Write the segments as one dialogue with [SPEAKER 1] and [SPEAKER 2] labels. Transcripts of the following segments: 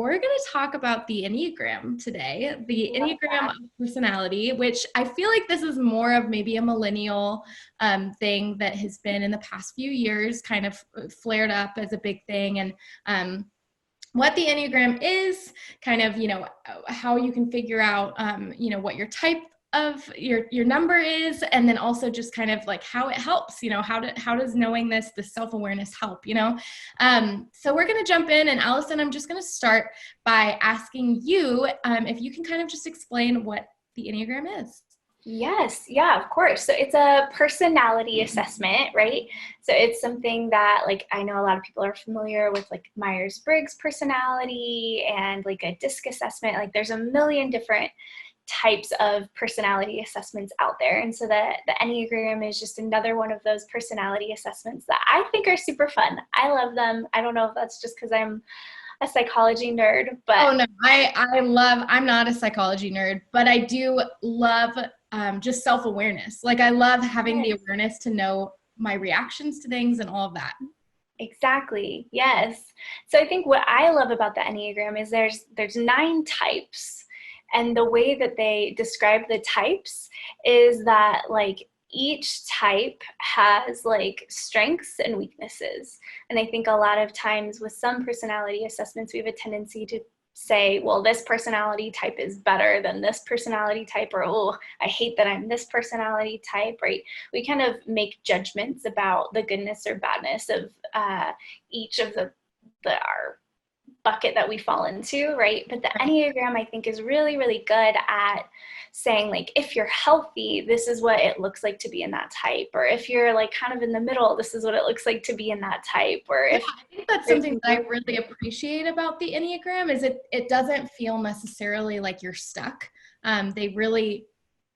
[SPEAKER 1] we're going to talk about the Enneagram today, the Enneagram of personality, which I feel like this is more of maybe a millennial thing that has been in the past few years kind of flared up as a big thing. And what the Enneagram is, kind of, how you can figure out, what your type of your number is, and then also just kind of like how it helps, how does knowing this self-awareness help, so we're going to jump in, and Alison, I'm just going to start by asking you if you can kind of just explain what the Enneagram is.
[SPEAKER 2] Yes. Yeah, of course. So it's a personality assessment, right? So it's something that I know a lot of people are familiar with, Myers-Briggs personality and a DISC assessment. There's a million different types of personality assessments out there. And so the Enneagram is just another one of those personality assessments that I think are super fun. I love them. I don't know if that's just because I'm a psychology nerd, but
[SPEAKER 1] oh no, I'm not a psychology nerd, but I do love just self-awareness. I love having the awareness to know my reactions to things and all of that.
[SPEAKER 2] Exactly. Yes. So I think what I love about the Enneagram is there's 9 types, and the way that they describe the types is that each type has strengths and weaknesses. And I think a lot of times with some personality assessments, we have a tendency to say, well, this personality type is better than this personality type, or, oh, I hate that I'm this personality type, right? We kind of make judgments about the goodness or badness of each of our bucket that we fall into, right? But the Enneagram, I think, is really, really good at saying, if you're healthy, this is what it looks like to be in that type. Or if you're kind of in the middle, this is what it looks like to be in that type. Or
[SPEAKER 1] I think that's something that I really appreciate about the Enneagram is it doesn't feel necessarily like you're stuck. They really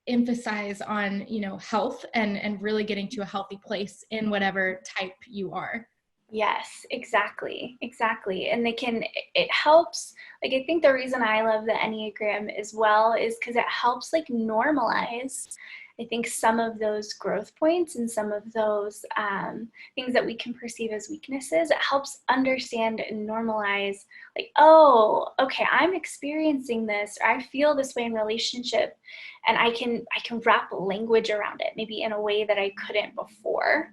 [SPEAKER 1] emphasize on, health and really getting to a healthy place in whatever type you are.
[SPEAKER 2] Yes, exactly. And it helps, I think the reason I love the Enneagram as well is because it helps normalize, I think, some of those growth points and some of those things that we can perceive as weaknesses. It helps understand and normalize, oh, okay, I'm experiencing this, or I feel this way in relationship, and I can wrap language around it, maybe in a way that I couldn't before.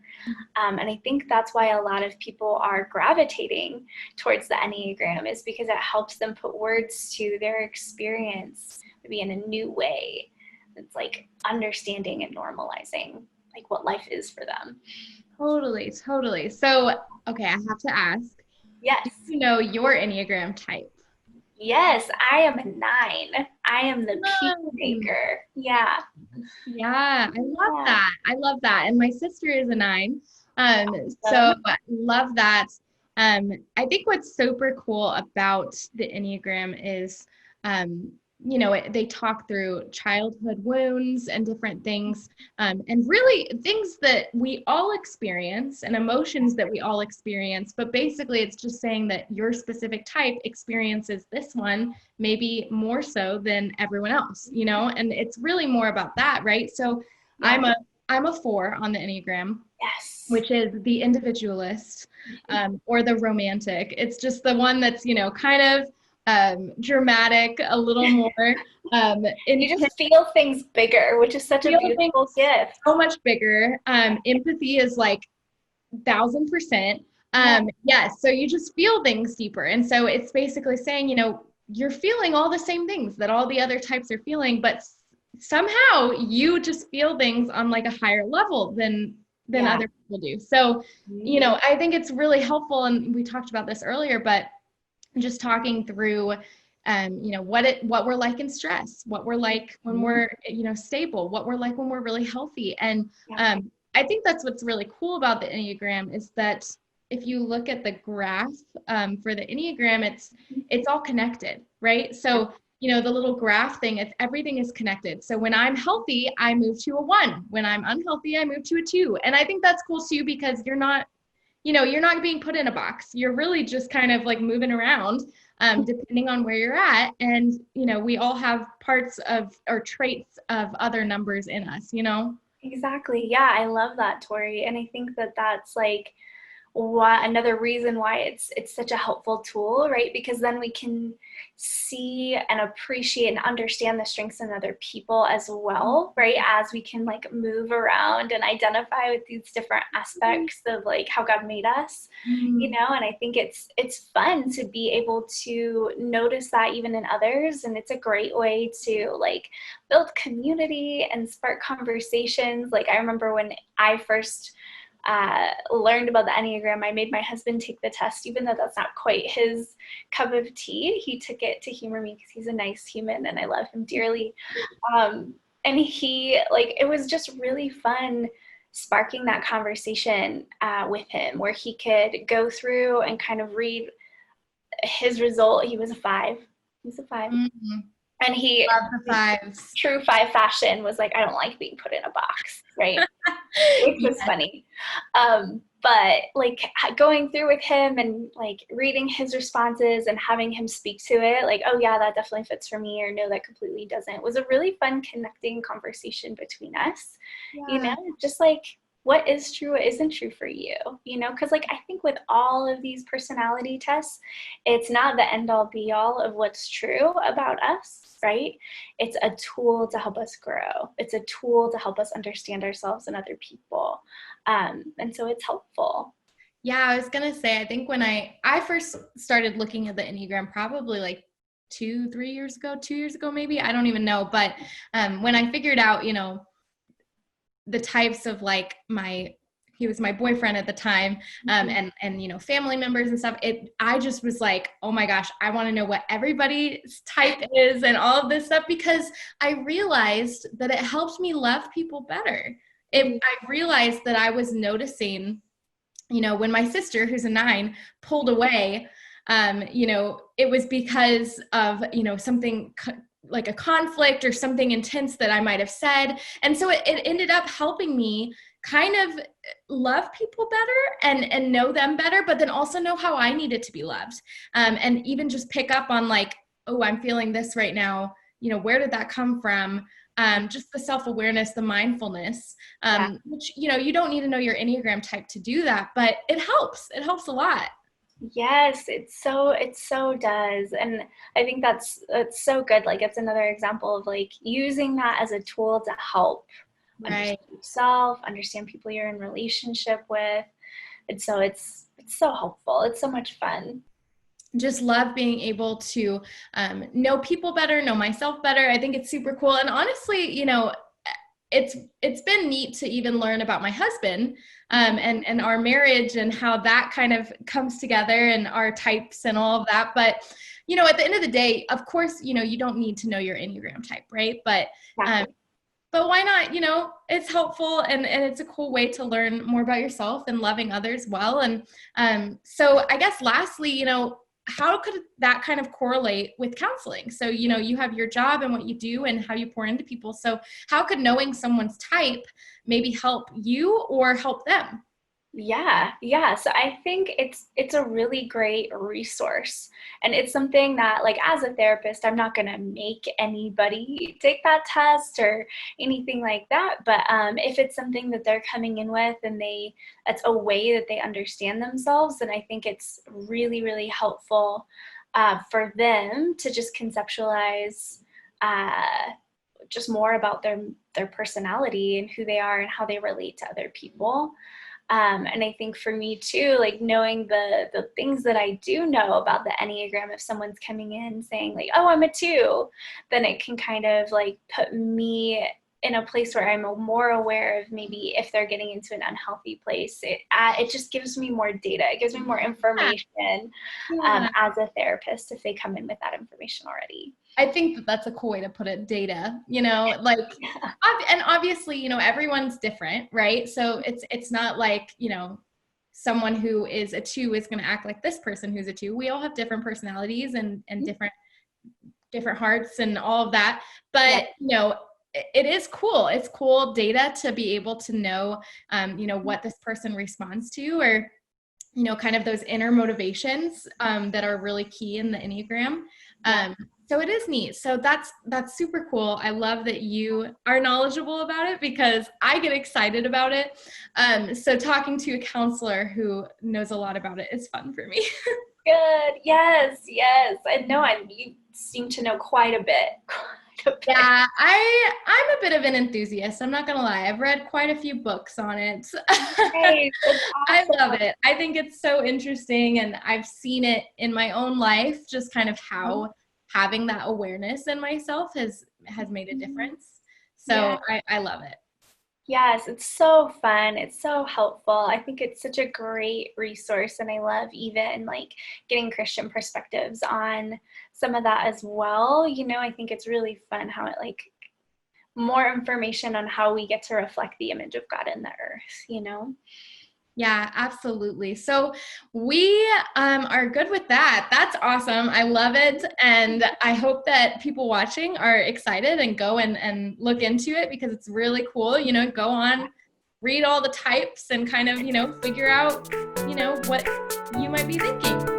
[SPEAKER 2] And I think that's why a lot of people are gravitating towards the Enneagram, is because it helps them put words to their experience, maybe in a new way. It's understanding and normalizing what life is for them.
[SPEAKER 1] Totally. So, okay, I have to ask.
[SPEAKER 2] Yes.
[SPEAKER 1] Do you know your Enneagram type?
[SPEAKER 2] Yes, I am a 9. I am the peacemaker. Yeah.
[SPEAKER 1] Yeah, I love that. And my sister is a 9. So I love that. I think what's super cool about the Enneagram is, they talk through childhood wounds and different things, and really things that we all experience and emotions that we all experience. But basically, it's just saying that your specific type experiences this one maybe more so than everyone else, and it's really more about that, right? So yeah. I'm a 4 on the Enneagram.
[SPEAKER 2] Yes.
[SPEAKER 1] Which is the individualist, or the romantic. It's just the one that's, kind of dramatic, a little more.
[SPEAKER 2] You just feel things bigger, which is such a beautiful gift.
[SPEAKER 1] So much bigger. Empathy is 1,000%. Yes, so you just feel things deeper. And so it's basically saying, you're feeling all the same things that all the other types are feeling, but somehow you just feel things on a higher level than other people do. So, I think it's really helpful. And we talked about this earlier, but just talking through, what we're like in stress, what we're like when we're, stable, what we're like when we're really healthy. And I think that's what's really cool about the Enneagram is that if you look at the graph for the Enneagram, it's all connected, right? So, the little graph thing, everything is connected. So when I'm healthy, I move to a 1. When I'm unhealthy, I move to a 2. And I think that's cool too, because you're not being put in a box. You're really just kind of moving around, depending on where you're at. And, we all have parts of or traits of other numbers in us,
[SPEAKER 2] Exactly. Yeah, I love that, Tori. And I think that that's another reason why it's such a helpful tool, right? Because then we can see and appreciate and understand the strengths in other people as well, right? As we can like move around and identify with these different aspects of like how God made us, you know. And I think it's fun to be able to notice that even in others, and it's a great way to like build community and spark conversations. Like I remember when I first learned about the Enneagram, I made my husband take the test, even though that's not quite his cup of tea. He took it to humor me because he's a nice human and I love him dearly. And he, like, it was just really fun sparking that conversation with him, where he could go through and kind of read his result. He was a 5. He's a 5.
[SPEAKER 1] Mm-hmm.
[SPEAKER 2] And he,
[SPEAKER 1] love the 5s.
[SPEAKER 2] True 5 fashion, was like, I don't like being put in a box, right? Which was funny. But like going through with him and like reading his responses and having him speak to it, like, oh yeah, that definitely fits for me, or no, that completely doesn't, was a really fun connecting conversation between us. You know, just like, what is true, what isn't true for you, you know? Because like I think with all of these personality tests, it's not the end all be all of what's true about us, right? It's a tool to help us grow. It's a tool to help us understand ourselves and other people. And so it's helpful.
[SPEAKER 1] Yeah, I was gonna say, I think when I first started looking at the Enneagram, probably like 2 years ago maybe, I don't even know, but when I figured out, you know, the types of like he was my boyfriend at the time, and you know, family members and stuff, I just was like, oh my gosh, I want to know what everybody's type is and all of this stuff, because I realized that it helped me love people better. I realized that I was noticing, you know, when my sister, who's a 9, pulled away, you know, it was because of, you know, something like a conflict or something intense that I might have said. And so it ended up helping me kind of love people better and know them better, but then also know how I needed to be loved. And even just pick up on like, oh, I'm feeling this right now. You know, where did that come from? Just the self-awareness, the mindfulness, which, you know, you don't need to know your Enneagram type to do that, but it helps. It helps a lot.
[SPEAKER 2] Yes, it so does. And I think that's so good. Like it's another example of like using that as a tool to help understand yourself, understand people you're in relationship with. And so it's so helpful. It's so much fun.
[SPEAKER 1] Just love being able to know people better, know myself better. I think it's super cool. And honestly, you know, it's been neat to even learn about my husband and our marriage and how that kind of comes together and our types and all of that. But, you know, at the end of the day, of course, you know, you don't need to know your Enneagram type, right? But why not? You know, it's helpful and it's a cool way to learn more about yourself and loving others well. And so I guess lastly, you know, how could that kind of correlate with counseling? So, you know, you have your job and what you do and how you pour into people. So how could knowing someone's type maybe help you or help them?
[SPEAKER 2] Yeah. So I think it's a really great resource. And it's something that, like, as a therapist, I'm not going to make anybody take that test or anything like that. But if it's something that they're coming in with and that's a way that they understand themselves, then I think it's really, really helpful for them to just conceptualize just more about their personality and who they are and how they relate to other people. And I think for me too, like knowing the things that I do know about the Enneagram, if someone's coming in saying like, oh, I'm a 2, then it can kind of like put me in a place where I'm more aware of maybe if they're getting into an unhealthy place. It just gives me more data. It gives me more information as a therapist if they come in with that information already.
[SPEAKER 1] I think that's a cool way to put it, data, you know, like, and obviously, you know, everyone's different, right? So it's not like, you know, someone who is a 2 is going to act like this person who's a 2. We all have different personalities and different hearts and all of that. But, you know, it is cool. It's cool data to be able to know, you know, what this person responds to, or kind of those inner motivations that are really key in the Enneagram. So it is neat. So that's super cool. I love that you are knowledgeable about it because I get excited about it. So talking to a counselor who knows a lot about it is fun for me.
[SPEAKER 2] Good. Yes. I know. You seem to know quite a bit.
[SPEAKER 1] Yeah, I'm a bit of an enthusiast. I'm not gonna lie. I've read quite a few books on it.
[SPEAKER 2] Hey, that's
[SPEAKER 1] I love
[SPEAKER 2] awesome.
[SPEAKER 1] it. I think it's so interesting, and I've seen it in my own life, just kind of how having that awareness in myself has made a difference.
[SPEAKER 2] Yeah.
[SPEAKER 1] So I love it.
[SPEAKER 2] Yes, it's so fun. It's so helpful. I think it's such a great resource, and I love even like getting Christian perspectives on some of that as well. I think it's really fun how it like more information on how we get to reflect the image of God in the earth.
[SPEAKER 1] Yeah, absolutely. So we are good with that. That's awesome. I love it. And I hope that people watching are excited and go and look into it because it's really cool. Go on, read all the types and kind of, figure out, what you might be thinking.